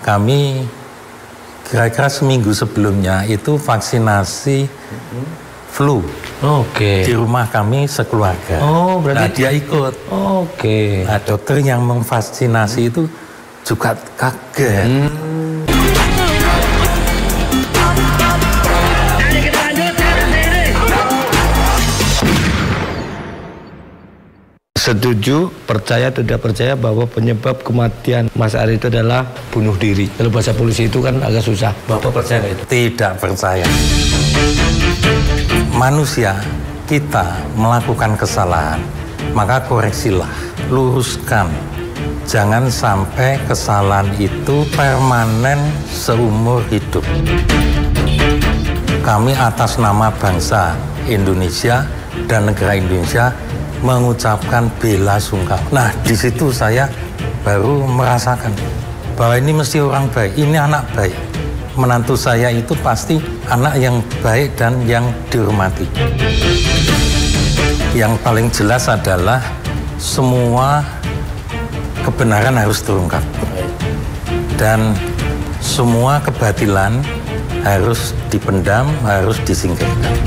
kami kira-kira seminggu sebelumnya itu vaksinasi flu. Di rumah kami sekeluarga. Berarti nah, dia ikut. Nah, dokter yang memvaksinasi itu juga kaget. Setuju, percaya atau tidak percaya bahwa penyebab kematian Mas Ari itu adalah bunuh diri. Kalau bahasa polisi itu kan agak susah. Bapak percaya nggak itu? Tidak percaya. Manusia, kita melakukan kesalahan, maka koreksilah, luruskan. Jangan sampai kesalahan itu permanen seumur hidup. Kami atas nama bangsa Indonesia dan negara Indonesia mengucapkan bela sungkawa. Nah, di situ saya baru merasakan bahwa ini mesti orang baik, ini anak baik. Menantu saya itu pasti anak yang baik dan yang dihormati. Yang paling jelas adalah semua kebenaran harus terungkap. Dan semua kebatilan harus dipendam, harus disingkirkan.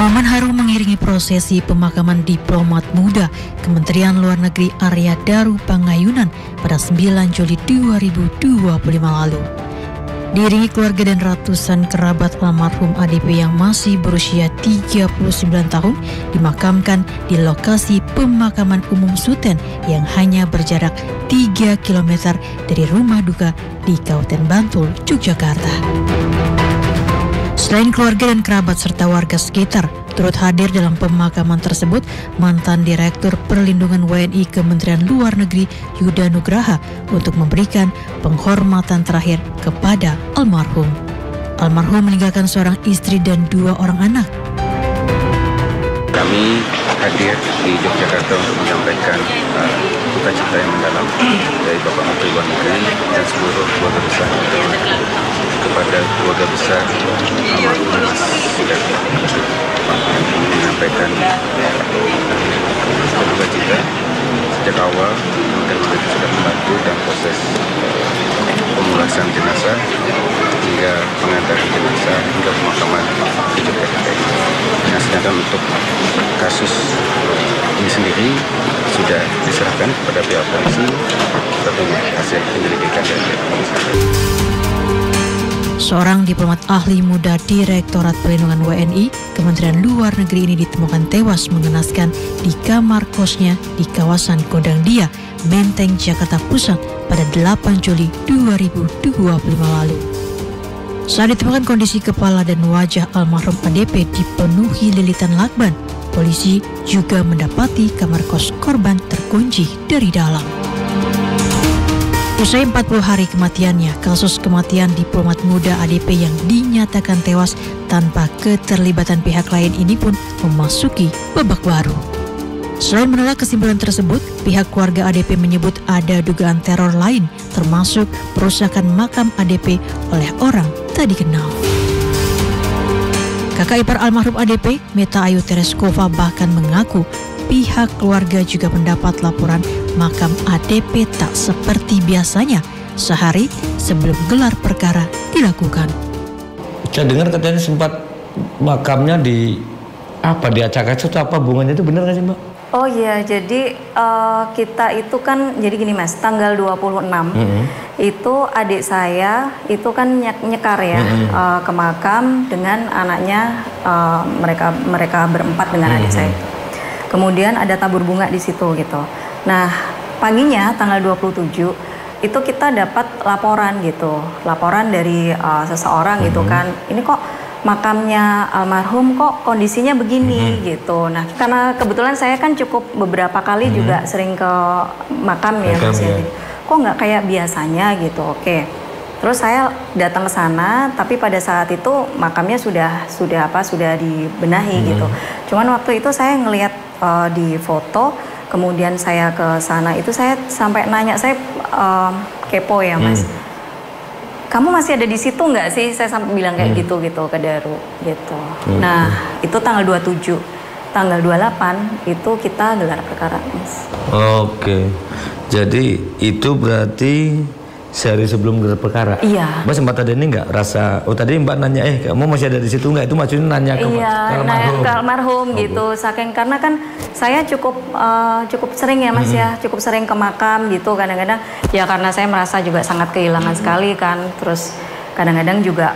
Momen haru mengiringi prosesi pemakaman diplomat muda Kementerian Luar Negeri Arya Daru Pangayunan pada 9 Juli 2025 lalu. Diiringi keluarga dan ratusan kerabat almarhum ADP yang masih berusia 39 tahun dimakamkan di lokasi pemakaman umum Suten yang hanya berjarak 3 km dari rumah duka di Kabupaten Bantul, Yogyakarta. Selain keluarga dan kerabat serta warga sekitar, turut hadir dalam pemakaman tersebut mantan Direktur Perlindungan WNI Kementerian Luar Negeri Yuda Nugraha untuk memberikan penghormatan terakhir kepada almarhum. Almarhum meninggalkan seorang istri dan 2 orang anak. Kami hadir di Yogyakarta untuk menyampaikan duka cita yang mendalam dari Bapak Menteri Luar Negeri dan seluruh keluarga besar kepada keluarga besar almarhum Mas Sudah. Kami menyampaikan duka cita sejak awal keluarga sudah membantu dalam proses pemulasan jenazah hingga pengantaran jenazah hingga pemakaman di Yogyakarta. Nah, sedangkan untuk kasus ini sendiri sudah diserahkan kepada pihak polisi tentunya hasil penyelidikan dari pihak polisi. Seorang diplomat ahli muda Direktorat Perlindungan WNI Kementerian Luar Negeri ini ditemukan tewas mengenaskan di kamar kosnya di kawasan Kodang Dia, Menteng, Jakarta Pusat pada 8 Juli 2025 lalu. Saat ditemukan kondisi kepala dan wajah almarhum ADP dipenuhi lilitan lakban, polisi juga mendapati kamar kos korban terkunci dari dalam. Usai 40 hari kematiannya, kasus kematian diplomat muda ADP yang dinyatakan tewas tanpa keterlibatan pihak lain ini pun memasuki babak baru. Selain menolak kesimpulan tersebut, pihak keluarga ADP menyebut ada dugaan teror lain, termasuk perusakan makam ADP oleh orang tak dikenal. Kakak ipar almarhum ADP, Meta Ayu Tereskova, bahkan mengaku pihak keluarga juga mendapat laporan makam ADP tak seperti biasanya sehari sebelum gelar perkara dilakukan. Saya dengar katanya sempat makamnya diacak-acak atau apa, hubungannya itu benar nggak sih, Mbak? Oh iya, jadi kita itu kan, jadi gini Mas, tanggal 26 itu adik saya itu kan nyekar ya ke makam dengan anaknya, mereka berempat dengan adik saya. Kemudian ada tabur bunga di situ gitu. Nah, paginya tanggal 27 itu kita dapat laporan gitu. Laporan dari seseorang gitu kan. Ini kok makamnya almarhum kok kondisinya begini gitu. Nah, karena kebetulan saya kan cukup beberapa kali juga sering ke makam ya Mas. Kok nggak kayak biasanya gitu. Oke. Terus saya datang ke sana, tapi pada saat itu makamnya sudah dibenahi gitu. Cuman waktu itu saya ngelihat di foto, kemudian saya ke sana itu saya sampai nanya, saya kepo ya Mas. Kamu masih ada di situ nggak sih? Saya sampai bilang kayak gitu ke Daru gitu. Nah, itu tanggal 27. Tanggal 28 itu kita gelar perkara, Mas. Oke. Jadi itu berarti sehari sebelum gelar perkara. Iya. Mbak sempat ada ini nggak rasa? Oh tadi Mbak nanya, kamu masih ada di situ nggak? Itu maksudnya nanya ke ke almarhum gitu. Saking karena kan saya cukup sering ya Mas ya, cukup sering ke makam gitu. Kadang-kadang ya karena saya merasa juga sangat kehilangan sekali kan. Terus kadang-kadang juga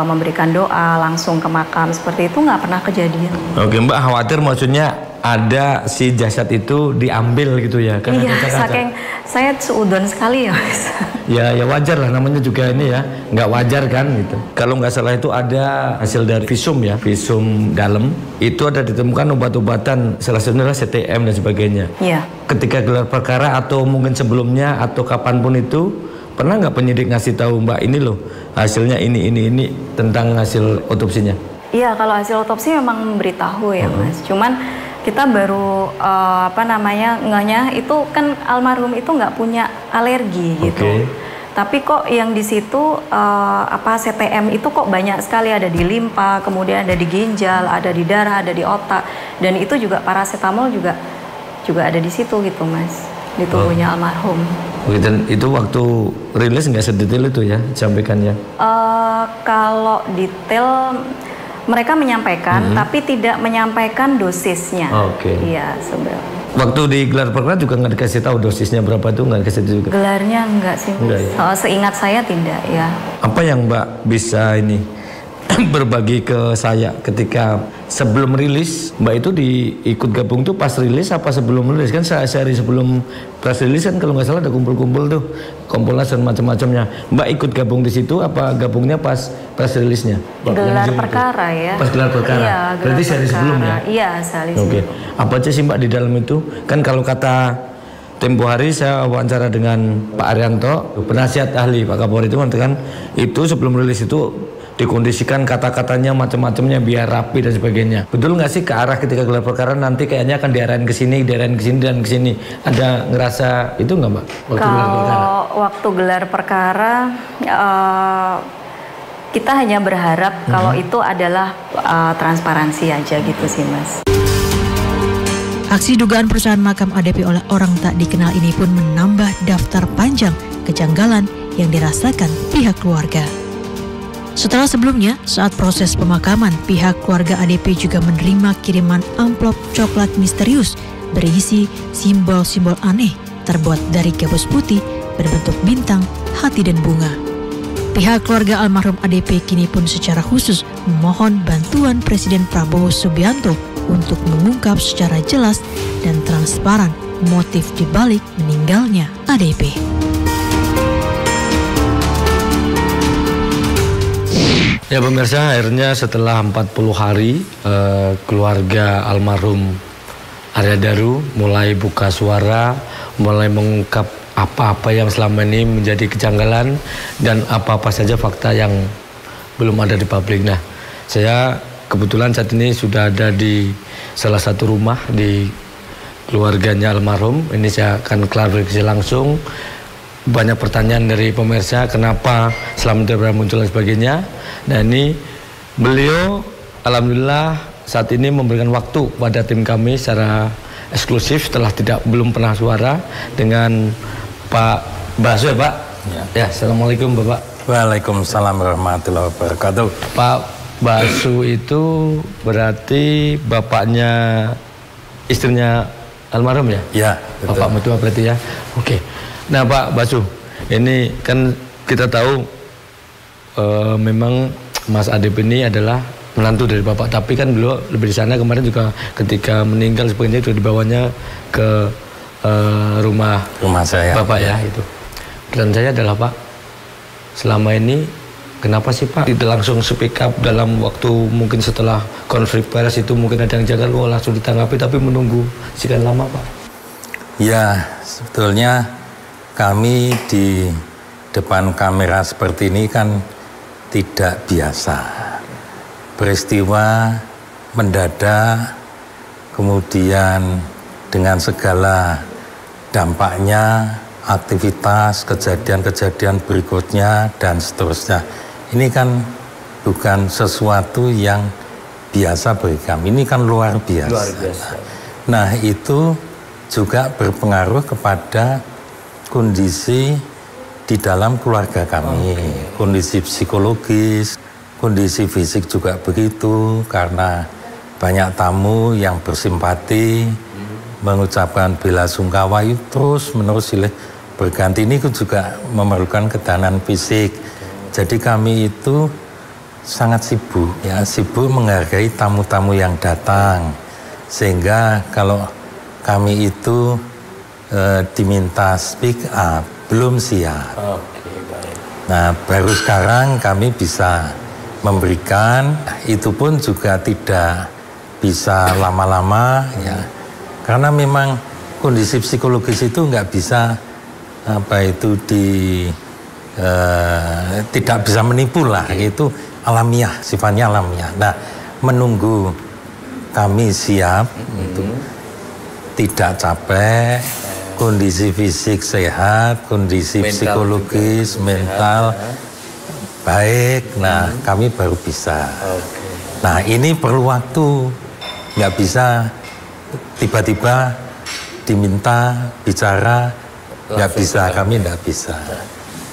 memberikan doa langsung ke makam seperti itu nggak pernah kejadian. Oke, Mbak khawatir maksudnya ada si jasad itu diambil gitu ya? Karena iya, saking saya seudon sekali ya Mas. Ya wajar lah, namanya juga ini ya, nggak wajar kan gitu. Kalau nggak salah itu ada hasil dari visum ya, visum dalam. Itu ada ditemukan obat-obatan, salah satunya CTM dan sebagainya. Iya. Ketika gelar perkara atau mungkin sebelumnya atau kapanpun itu, pernah nggak penyidik ngasih tahu Mbak ini loh, hasilnya ini tentang hasil otopsinya? Iya, kalau hasil otopsi memang memberitahu ya Mas. Cuman kita baru ngehnya itu kan almarhum itu nggak punya alergi gitu. Tapi kok yang di situ CTM itu kok banyak sekali, ada di limpa, kemudian ada di ginjal, ada di darah, ada di otak, dan itu juga paracetamol juga ada di situ gitu Mas, di tubuhnya almarhum. Dan itu waktu rilis nggak sedetail itu ya sampaikannya? Kalau detail mereka menyampaikan, tapi tidak menyampaikan dosisnya. Iya, sebenarnya. Waktu di gelar perkara juga nggak dikasih tahu dosisnya berapa tuh, nggak dikasih juga? Gelarnya enggak sih, Mas. Ya? Seingat saya tidak ya. Apa yang Mbak bisa ini berbagi ke saya ketika sebelum rilis? Mbak itu ikut gabung tuh pas rilis apa sebelum rilis? Kan sehari sebelum press rilis kan kalau nggak salah ada kumpul-kumpul tuh, Kompolnas dan macam-macamnya. Mbak ikut gabung di situ apa gabungnya pas press rilisnya? Gelar perkara ya. Pas gelar perkara. Iya, berarti sehari sebelum ya? Iya, sehari sebelum. Apa aja sih Mbak di dalam itu? Kan kalau kata tempo hari saya wawancara dengan Pak Arianto, penasihat ahli Pak Kapolri itu mengatakan itu sebelum rilis itu dikondisikan kata-katanya macam-macamnya biar rapi dan sebagainya. Betul nggak sih ke arah ketika gelar perkara nanti kayaknya akan diarahin ke sini dan ke sini? Ada ngerasa itu nggak Mbak? Waktu gelar perkara kita hanya berharap kalau itu adalah transparansi aja gitu sih Mas. Aksi dugaan perusahaan makam ADP oleh orang tak dikenal ini pun menambah daftar panjang kejanggalan yang dirasakan pihak keluarga. Setelah sebelumnya, saat proses pemakaman, pihak keluarga ADP juga menerima kiriman amplop coklat misterius berisi simbol-simbol aneh terbuat dari gabus putih berbentuk bintang, hati, dan bunga. Pihak keluarga almarhum ADP kini pun secara khusus memohon bantuan Presiden Prabowo Subianto untuk mengungkap secara jelas dan transparan motif dibalik meninggalnya ADP. Ya pemirsa, akhirnya setelah 40 hari keluarga almarhum Arya Daru mulai buka suara, mulai mengungkap apa-apa yang selama ini menjadi kejanggalan dan apa-apa saja fakta yang belum ada di publik. Nah, saya kebetulan saat ini sudah ada di salah satu rumah di keluarganya almarhum. Ini saya akan klarifikasi langsung. Banyak pertanyaan dari pemirsa, kenapa selama tidak pernah muncul dan sebagainya. Nah ini beliau alhamdulillah saat ini memberikan waktu pada tim kami secara eksklusif setelah belum pernah suara dengan Pak Basu ya Pak. Ya, Assalamualaikum Bapak. Waalaikumsalam warahmatullahi wabarakatuh. Pak Basu itu berarti bapaknya istrinya almarhum ya? Ya, betul. Bapak mertua berarti ya. Oke. Nah Pak Basu, ini kan kita tahu memang Mas ADP ini adalah menantu dari Bapak, tapi kan beliau lebih di sana kemarin juga ketika meninggal sebagainya sudah dibawanya ke rumah saya Bapak ya itu. Dan saya adalah Pak, selama ini kenapa sih Pak tidak langsung speak up dalam waktu mungkin setelah konflik pers itu mungkin ada yang jaga langsung ditanggapi tapi menunggu sekian lama Pak? Ya sebetulnya kami di depan kamera seperti ini kan tidak biasa. Peristiwa mendadak, kemudian dengan segala dampaknya, aktivitas, kejadian-kejadian berikutnya, dan seterusnya. Ini kan bukan sesuatu yang biasa bagi kami, ini kan luar biasa. Luar biasa. Nah, itu juga berpengaruh kepada kondisi di dalam keluarga kami. Kondisi psikologis, kondisi fisik juga begitu, karena banyak tamu yang bersimpati, mengucapkan bela sungkawa itu terus menerus silih berganti. Ini juga memerlukan ketahanan fisik. Jadi kami itu sangat sibuk, ya, sibuk menghargai tamu-tamu yang datang, sehingga kalau kami itu diminta speak up belum siap. Nah, baru sekarang kami bisa memberikan, itu pun juga tidak bisa lama-lama, ya, karena memang kondisi psikologis itu nggak bisa tidak bisa menipu lah, itu alamiah, sifatnya alamiah. Nah, menunggu kami siap, itu tidak capek, kondisi fisik sehat, kondisi psikologis, mental baik. Nah, kami baru bisa. Nah, ini perlu waktu, nggak bisa tiba-tiba diminta bicara, nggak bisa, kami nggak bisa.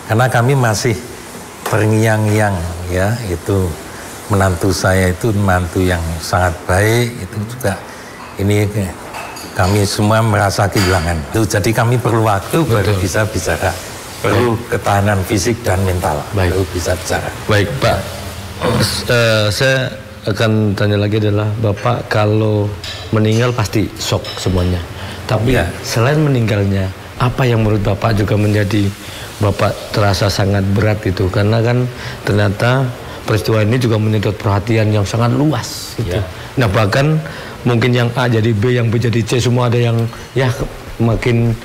Karena kami masih terngiang-ngiang, ya, itu menantu saya itu menantu yang sangat baik, itu juga ini kami semua merasa kehilangan. Itu jadi kami perlu waktu baru bisa bicara, perlu ketahanan fisik dan mental, baru bisa bicara. Baik, Pak. Saya akan tanya lagi adalah Bapak kalau meninggal pasti shock semuanya. Tapi selain meninggalnya, apa yang menurut Bapak juga menjadi Bapak terasa sangat berat itu? Karena kan ternyata peristiwa ini juga menyedot perhatian yang sangat luas gitu. Nah, bahkan mungkin yang A jadi B, yang B jadi C, semua ada yang ya makin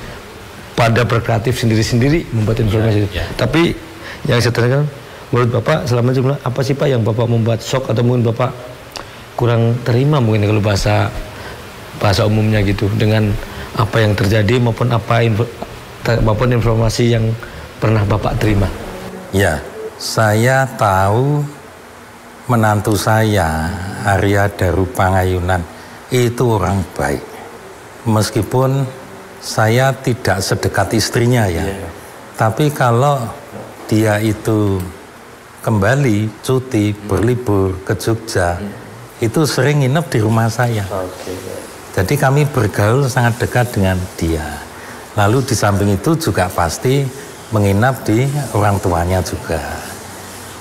pada berkreatif sendiri-sendiri membuat informasi itu. Tapi yang saya tanyakan, menurut Bapak selama itu apa sih Pak yang Bapak membuat shock atau mungkin Bapak kurang terima mungkin kalau bahasa umumnya gitu dengan apa yang terjadi maupun maupun informasi yang pernah Bapak terima? Ya, saya tahu menantu saya, Arya Daru Pangayunan, itu orang baik. Meskipun saya tidak sedekat istrinya ya, tapi kalau dia itu kembali cuti berlibur ke Jogja, itu sering nginep di rumah saya. Jadi kami bergaul sangat dekat dengan dia. Lalu di samping itu juga pasti menginap di orang tuanya juga.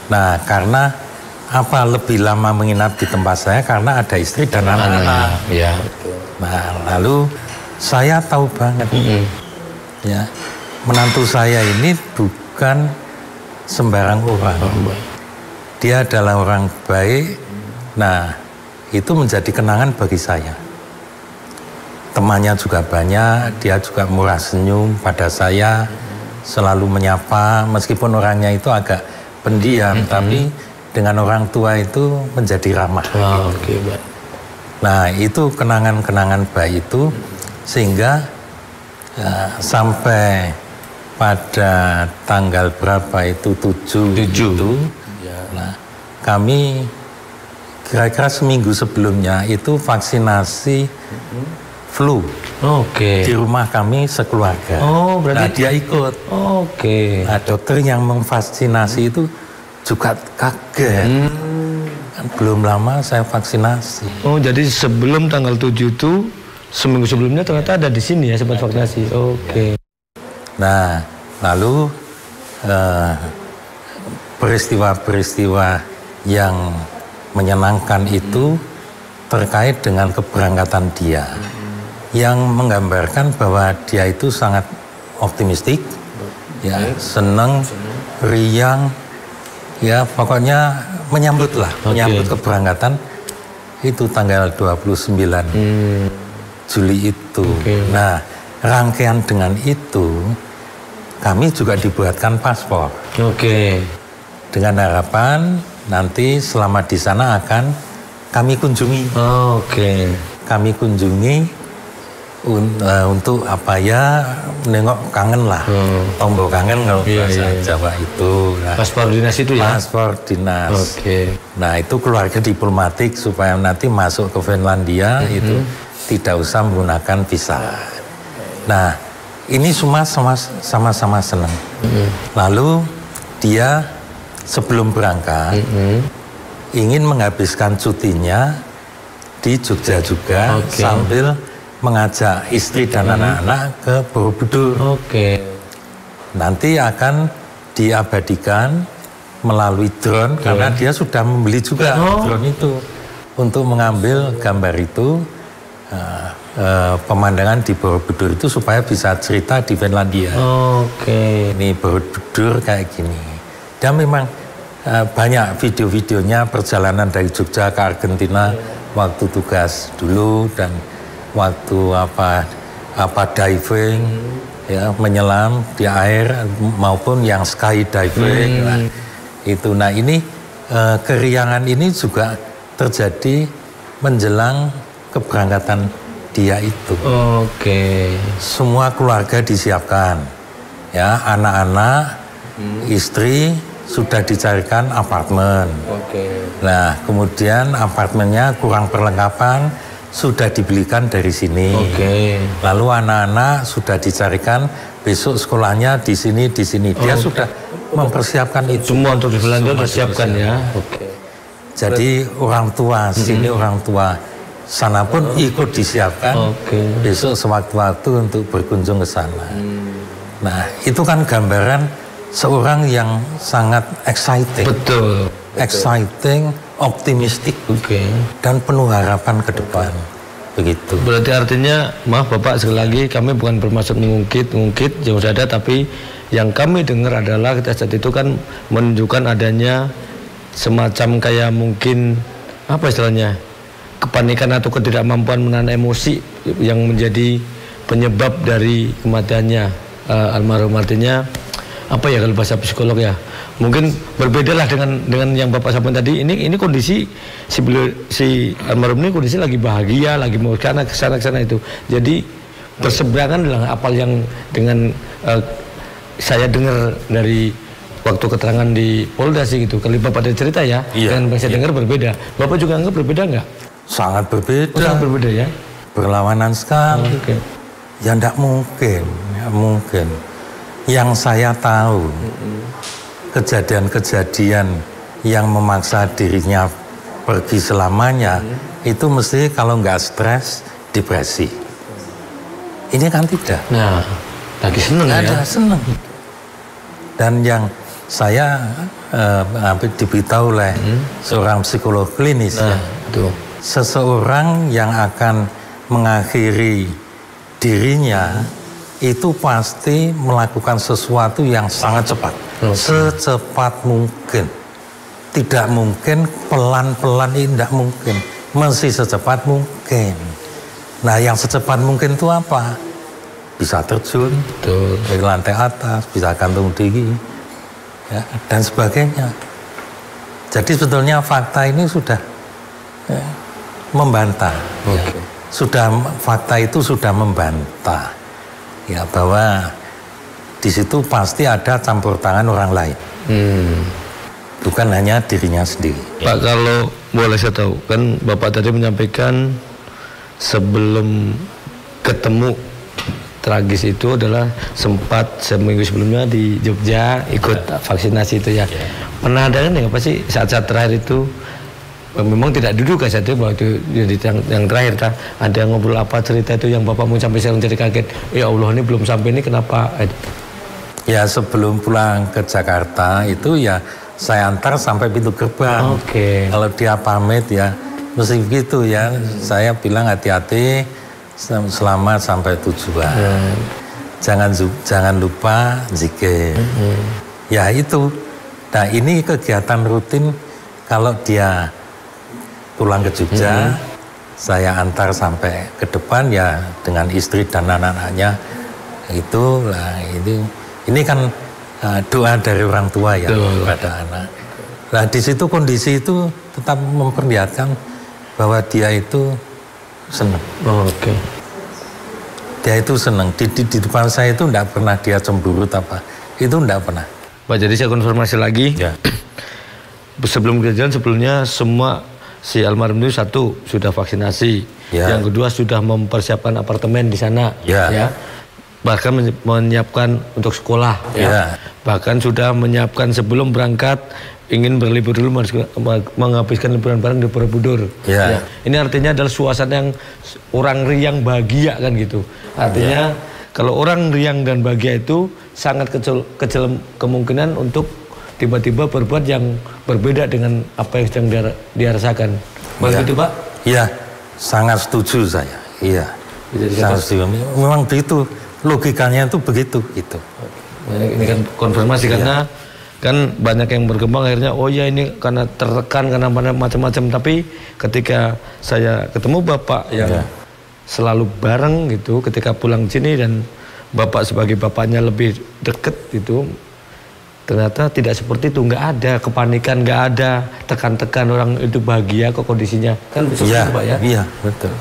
Nah, karena apa lebih lama menginap di tempat saya karena ada istri dan anak-anak. Ya. Nah, lalu saya tahu banget, ya, menantu saya ini bukan sembarang orang. Dia adalah orang baik. Nah, itu menjadi kenangan bagi saya. Temannya juga banyak, dia juga murah senyum pada saya, selalu menyapa, meskipun orangnya itu agak pendiam, tapi dengan orang tua itu menjadi ramah. Nah, itu kenangan-kenangan baik itu, sehingga sampai pada tanggal berapa itu 7 itu, nah, kami kira-kira seminggu sebelumnya itu vaksinasi flu. Di rumah kami sekeluarga. Berarti nah, dia ikut. Nah, dokter yang memvaksinasi itu juga kaget. Kan belum lama saya vaksinasi. Jadi sebelum tanggal 7 itu seminggu sebelumnya ternyata ada di sini ya sempat vaksinasi. Nah, lalu peristiwa-peristiwa yang menyenangkan itu terkait dengan keberangkatan dia, yang menggambarkan bahwa dia itu sangat optimistik, ya, senang, riang, ya, pokoknya menyambut keberangkatan itu tanggal 29 Juli itu. Nah, rangkaian dengan itu kami juga dibuatkan paspor. Oke. Dengan harapan nanti selama di sana akan kami kunjungi. Oke. Kami kunjungi untuk apa ya, nengok kangen lah. Tombol kangen kalau bahasa Jawa itu. Nah, paspor dinas itu ya? Paspor dinas. Oke. Nah itu keluarga diplomatik supaya nanti masuk ke Finlandia itu tidak usah menggunakan visa. Nah ini semua sama-sama senang. Lalu dia sebelum berangkat ingin menghabiskan cutinya di Jogja juga sambil mengajak istri dan anak-anak ke Borobudur. Nanti akan diabadikan melalui drone karena dia sudah membeli juga drone itu untuk mengambil gambar itu, pemandangan di Borobudur itu supaya bisa cerita di Finlandia. Ini Borobudur kayak gini. Dan memang banyak video-videonya perjalanan dari Jogja ke Argentina waktu tugas dulu dan waktu apa diving ya, menyelam di air maupun yang skydiving. Nah ini keriangan ini juga terjadi menjelang keberangkatan dia itu. Semua keluarga disiapkan ya, anak-anak, istri sudah dicarikan apartemen. Nah kemudian apartemennya kurang perlengkapan sudah dibelikan dari sini. Lalu anak-anak sudah dicarikan besok sekolahnya di sini. Dia sudah mempersiapkan itu. Semua untuk di Finlandia disiapkan ya. Jadi orang tua sini, orang tua sana pun ikut disiapkan. Besok sewaktu-waktu untuk berkunjung ke sana. Nah itu kan gambaran seorang yang sangat exciting. Betul. Exciting, optimistik, dan penuh harapan ke depan. Begitu. Berarti artinya, maaf Bapak sekali lagi, kami bukan bermaksud mengungkit jauh ada, tapi yang kami dengar adalah kita saat itu kan menunjukkan adanya semacam kayak mungkin apa istilahnya, kepanikan atau ketidakmampuan menahan emosi yang menjadi penyebab dari kematiannya almarhum. Artinya apa ya kalau bahasa psikolog ya, mungkin berbeda lah dengan yang Bapak sampaikan tadi. Ini kondisi si almarhum ini kondisi lagi bahagia, lagi mau kesana itu. Jadi berseberangan dengan apa yang dengan saya dengar dari waktu keterangan di Polda sih gitu. Kalau Bapak ada cerita ya, dengan yang saya dengar berbeda. Bapak juga anggap berbeda nggak? Sangat berbeda. Sangat berbeda ya. Berlawanan sekali. Ya enggak mungkin, Yang saya tahu, kejadian-kejadian yang memaksa dirinya pergi selamanya, itu mesti kalau nggak stres, depresi. Ini kan tidak. Nah, lagi seneng ya? Seneng. Dan yang saya diberitahu oleh seorang psikolog klinis, seseorang yang akan mengakhiri dirinya, itu pasti melakukan sesuatu yang sangat cepat, secepat mungkin. Tidak mungkin pelan-pelan, ini tidak mungkin, mesti secepat mungkin. Nah yang secepat mungkin itu apa? Bisa terjun dari lantai atas, bisa gantung diri, ya, dan sebagainya. Jadi sebetulnya fakta ini sudah membantah, fakta itu sudah membantah. Ya bahwa di situ pasti ada campur tangan orang lain, bukan hanya dirinya sendiri. Pak, kalau boleh saya tahu, kan Bapak tadi menyampaikan sebelum ketemu tragis itu adalah sempat seminggu sebelumnya di Jogja ikut vaksinasi itu ya. Pernah ada kan apa sih saat-saat terakhir itu? Memang tidak duduk kan saat itu, bahwa itu yang terakhir kan ada ngobrol apa cerita itu yang Bapak mau sampai sekarang jadi kaget, ya Allah ini belum sampai, ini kenapa? Ya sebelum pulang ke Jakarta itu ya saya antar sampai pintu gerbang. Kalau dia pamit ya mesti begitu ya, saya bilang hati-hati, selamat sampai tujuan. Jangan lupa zikir. Ya itu. Nah ini kegiatan rutin kalau dia pulang ke Jogja, saya antar sampai ke depan ya dengan istri dan anak-anaknya itu lah, itu Ini kan doa dari orang tua ya kepada anak. Nah di situ kondisi itu tetap memperlihatkan bahwa dia itu senang. Oke. Dia itu senang. Di depan saya itu tidak pernah dia cemburut apa. Itu tidak pernah. Pak, jadi saya konfirmasi lagi. Ya. Sebelum kejadian sebelumnya semua si almarhum itu satu sudah vaksinasi, yang kedua sudah mempersiapkan apartemen di sana, ya. Bahkan menyiapkan untuk sekolah, bahkan sudah menyiapkan sebelum berangkat ingin berlibur dulu menghabiskan liburan bareng di Borobudur. Ya. Ini artinya adalah suasana yang orang riang bahagia kan gitu. Artinya kalau orang riang dan bahagia itu sangat kecil kemungkinan untuk tiba-tiba berbuat yang berbeda dengan apa yang sedang dia rasakan. Begitu Pak? Iya, sangat setuju saya. Iya, sangat setuju. Memang begitu, logikanya itu begitu. Gitu. Ini kan konfirmasi karena kan banyak yang berkembang akhirnya, oh ya ini karena tertekan, karena macam-macam. Tapi ketika saya ketemu Bapak yang selalu bareng gitu, ketika pulang sini dan Bapak sebagai bapaknya lebih deket gitu, ternyata tidak seperti itu, nggak ada kepanikan, nggak ada tekan-tekan, orang itu bahagia kok kondisinya kan bisa Pak ya? Iya, betul.